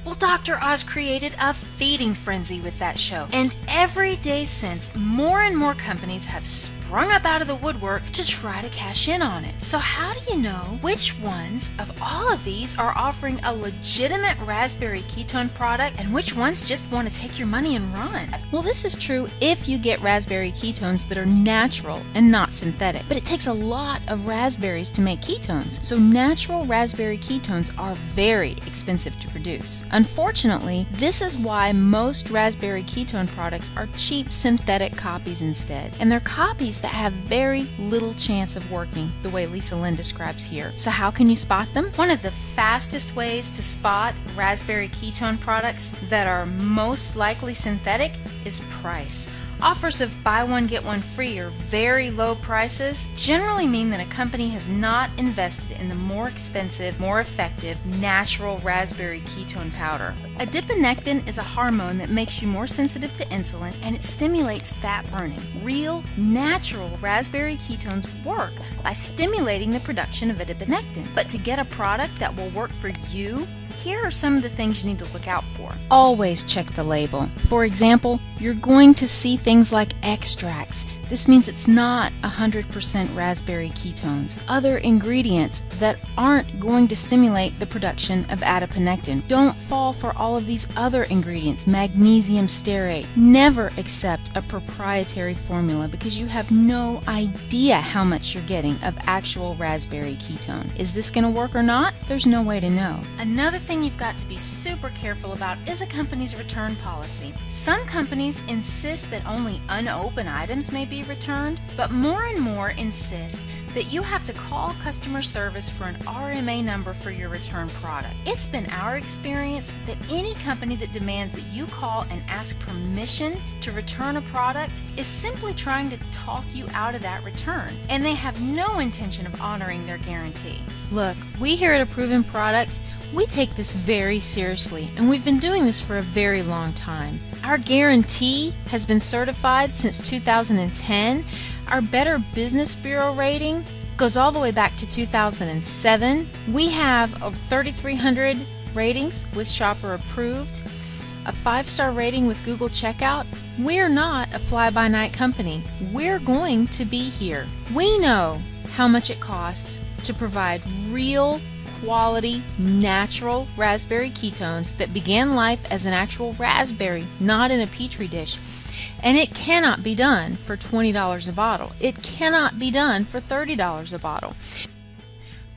Well, Dr. Oz created a feeding frenzy with that show, and every day since, more and more companies have sprung up out of the woodwork to try to cash in on it. So how do you know which ones of all of these are offering a legitimate raspberry ketone product and which ones just want to take your money and run? Well, this is true if you get raspberry ketones that are natural and not synthetic, but it takes a lot of raspberries to make ketones, so natural raspberry ketones are very expensive to produce. Unfortunately, this is why most raspberry ketone products are cheap synthetic copies instead, and they're copies that have very little chance of working the way Lisa Lynn describes here. So how can you spot them? One of the fastest ways to spot raspberry ketone products that are most likely synthetic is price. Offers of buy one get one free or very low prices generally mean that a company has not invested in the more expensive, more effective, natural raspberry ketone powder. Adiponectin is a hormone that makes you more sensitive to insulin, and it stimulates fat burning. Real, natural raspberry ketones work by stimulating the production of adiponectin. But to get a product that will work for you, here are some of the things you need to look out for. Always check the label. For example, you're going to see things like extracts. This means it's not 100% raspberry ketones. Other ingredients that aren't going to stimulate the production of adiponectin. Don't fall for all of these other ingredients. Magnesium stearate. Never accept a proprietary formula because you have no idea how much you're getting of actual raspberry ketone. Is this going to work or not? There's no way to know. Another thing you've got to be super careful about is a company's return policy. Some companies insist that only unopened items may be returned, but more and more insist that you have to call customer service for an RMA number for your return product. It's been our experience that any company that demands that you call and ask permission to return a product is simply trying to talk you out of that return, and they have no intention of honoring their guarantee. Look, we here at A Proven Product, we take this very seriously, and we've been doing this for a very long time. Our guarantee has been certified since 2010. Our Better Business Bureau rating goes all the way back to 2007. We have over 3,300 ratings with Shopper Approved, a 5-star rating with Google Checkout. We're not a fly-by-night company. We're going to be here. We know how much it costs to provide real quality, natural raspberry ketones that began life as an actual raspberry, not in a petri dish. And it cannot be done for $20 a bottle. It cannot be done for $30 a bottle.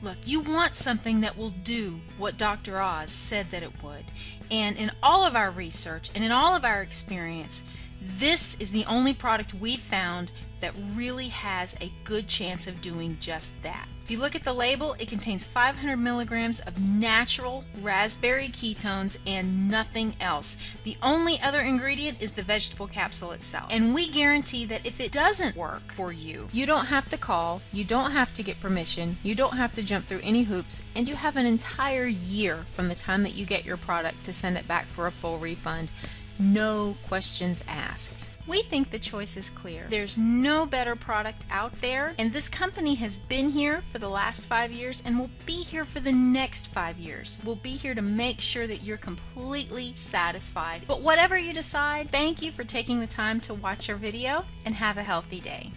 Look, you want something that will do what Dr. Oz said that it would. And in all of our research and in all of our experience, this is the only product we've found that really has a good chance of doing just that. If you look at the label, it contains 500 milligrams of natural raspberry ketones and nothing else. The only other ingredient is the vegetable capsule itself. And we guarantee that if it doesn't work for you, you don't have to call, you don't have to get permission, you don't have to jump through any hoops, and you have an entire year from the time that you get your product to send it back for a full refund. No questions asked. We think the choice is clear. There's no better product out there, and this company has been here for the last 5 years and will be here for the next 5 years. We'll be here to make sure that you're completely satisfied. But whatever you decide, thank you for taking the time to watch our video, and have a healthy day.